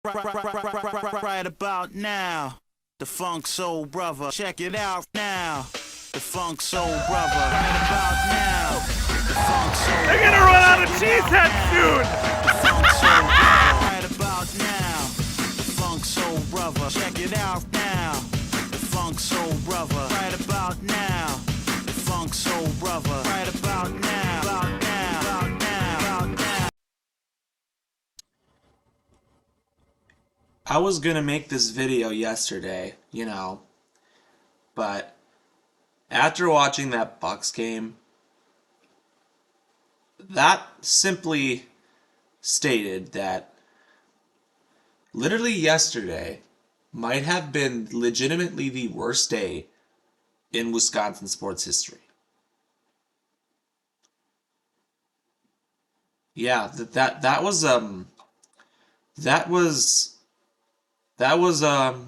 Right about now, the Funk Soul Brother. Check it out now. The Funk Soul Brother. Right about now, the Funk Soul They're gonna run out of cheeseheads soon! The Funk Soul Brother. Right about now, the Funk Soul Brother. Check it out now. The Funk Soul Brother. Right about now, the Funk Soul Brother. Right about now, about now, about now, about now. I was gonna make this video yesterday, but after watching that Bucks game, that simply stated that literally yesterday might have been legitimately the worst day in Wisconsin sports history. Yeah, that was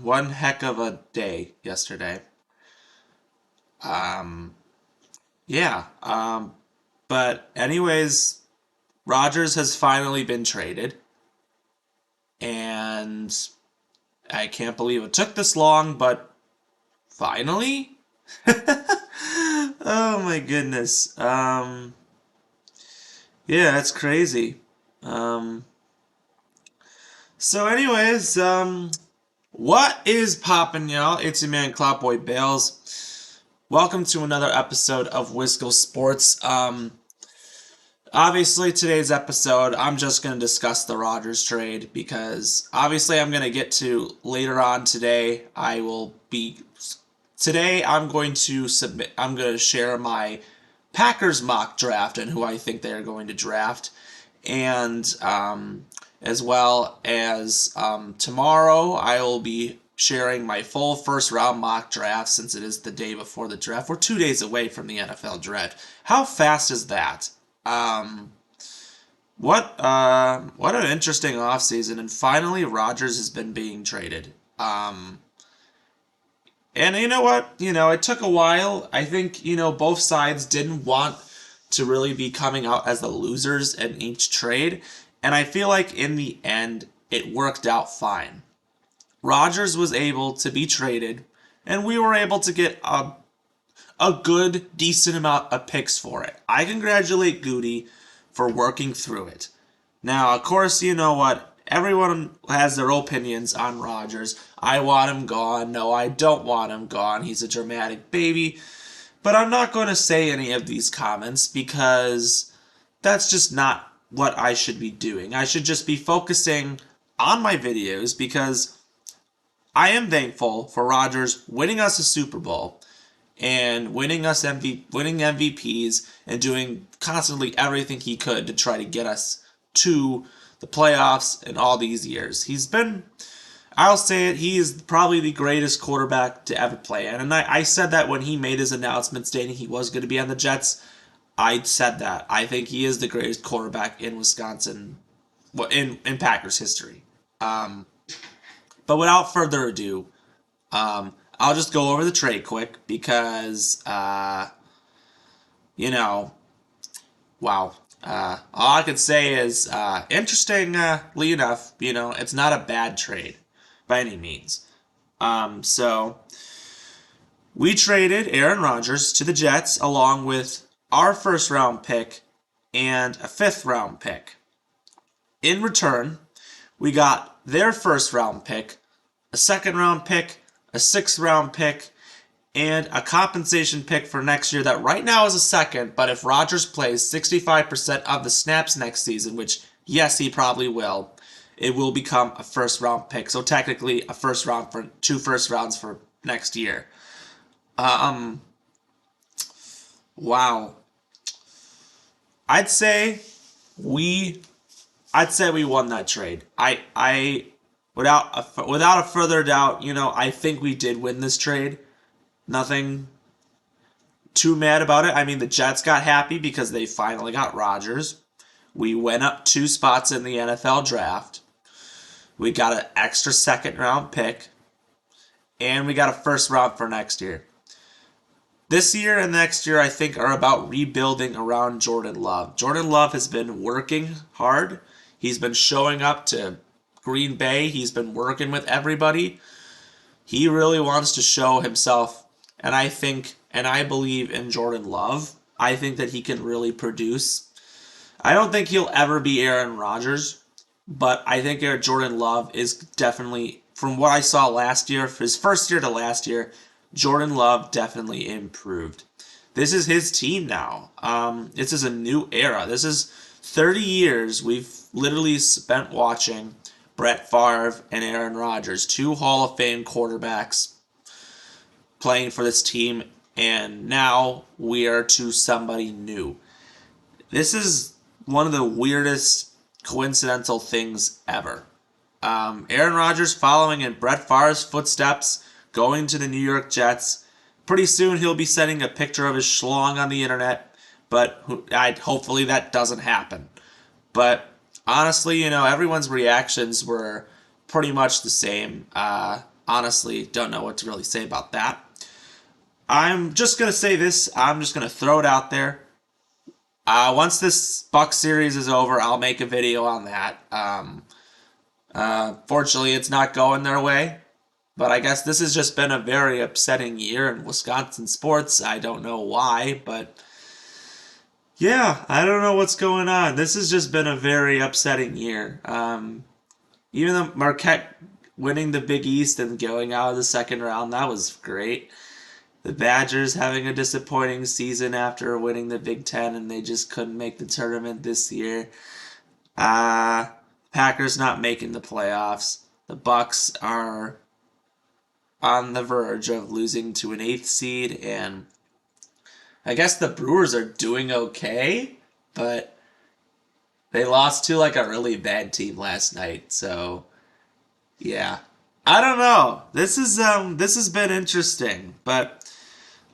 one heck of a day yesterday. Yeah. But anyways, RODGERS has finally been traded, and I can't believe it took this long, but finally? Oh my goodness. Yeah, it's crazy. So anyways, what is poppin', y'all? It's your man Cloutboy Bales. Welcome to another episode of Wisco Sports. Obviously today's episode, I'm just going to discuss the RODGERS trade because obviously I'm going to get to later on today. I'm going to share my Packers mock draft and who I think they're going to draft. And, as well as tomorrow, I will be sharing my full first round mock draft since it is the day before the draft. We're 2 days away from the NFL draft. How fast is that? What an interesting offseason, and finally RODGERS has been being traded. And you know what? It took a while. I think, both sides didn't want to really be coming out as the losers in each trade. And I feel like in the end, it worked out fine. RODGERS was able to be traded, and we were able to get a good, decent amount of picks for it. I congratulate Goody for working through it. Now, of course, you know what? Everyone has their opinions on RODGERS. I want him gone. No, I don't want him gone. He's a dramatic baby. But I'm not going to say any of these comments because that's just not what I should be doing. I should just be focusing on my videos because I am thankful for RODGERS winning us a Super Bowl and winning MVPs and doing constantly everything he could to try to get us to the playoffs in all these years. I'll say it, he is probably the greatest quarterback to ever play. And I said that when he made his announcement stating he was going to be on the Jets. I said that. I think he is the greatest quarterback in Wisconsin, in Packers history. But without further ado, I'll just go over the trade quick because, wow. All I could say is, interestingly enough, it's not a bad trade by any means. So we traded Aaron Rodgers to the Jets along with our first round pick and a fifth round pick. In return, we got their first round pick, a second round pick, a sixth round pick, and a compensation pick for next year that right now is a second, but if RODGERS plays 65% of the snaps next season, which yes, he probably will, it will become a first round pick. So technically a first round for 2 first rounds for next year. Wow. I'd say we won that trade. Without a further doubt, I think we did win this trade. Nothing too mad about it. I mean, the Jets got happy because they finally got RODGERS. We went up 2 spots in the NFL draft. We got an extra second round pick. And we got a first round for next year. This year and next year, I think, are about rebuilding around Jordan Love. Jordan Love has been working hard. He's been showing up to Green Bay. He's been working with everybody. He really wants to show himself, and I think, and I believe in Jordan Love. I think that he can really produce. I don't think he'll ever be Aaron Rodgers, but I think Jordan Love is definitely, from what I saw last year, his first year to last year, Jordan Love definitely improved. This is his team now. This is a new era. This is 30 years we've literally spent watching Brett Favre and Aaron Rodgers, two Hall of Fame quarterbacks playing for this team, and now we are to somebody new. This is one of the weirdest coincidental things ever. Aaron Rodgers following in Brett Favre's footsteps, going to the New York Jets. Pretty soon he'll be sending a picture of his schlong on the internet, but hopefully that doesn't happen. But honestly, everyone's reactions were pretty much the same. Honestly, don't know what to really say about that. I'm just going to say this. I'm just going to throw it out there. Once this Bucs series is over, I'll make a video on that. Fortunately, it's not going their way. But I guess this has just been a very upsetting year in Wisconsin sports. I don't know why, but yeah, I don't know what's going on. This has just been a very upsetting year. Even though Marquette winning the Big East and going out of the second round, that was great. The Badgers having a disappointing season after winning the Big Ten, and they just couldn't make the tournament this year. Packers not making the playoffs. The Bucs are on the verge of losing to an 8th seed, and I guess the Brewers are doing okay, but they lost to like a really bad team last night, so yeah. I don't know. This has been interesting, but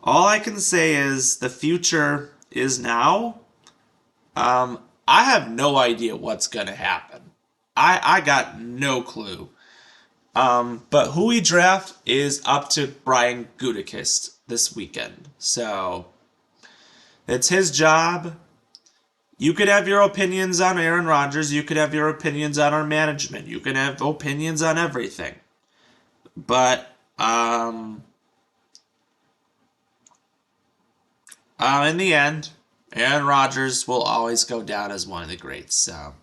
all I can say is the future is now. I have no idea what's gonna happen. I got no clue. But who we draft is up to Brian Gutekunst this weekend. So it's his job. You could have your opinions on Aaron Rodgers. You could have your opinions on our management. You can have opinions on everything. But in the end, Aaron Rodgers will always go down as one of the greats. So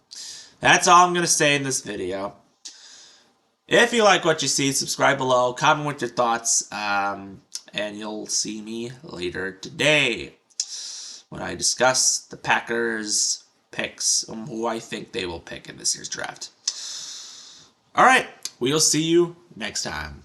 that's all I'm going to say in this video. If you like what you see, subscribe below, comment with your thoughts, and you'll see me later today when I discuss the Packers picks and who I think they will pick in this year's draft. All right, we'll see you next time.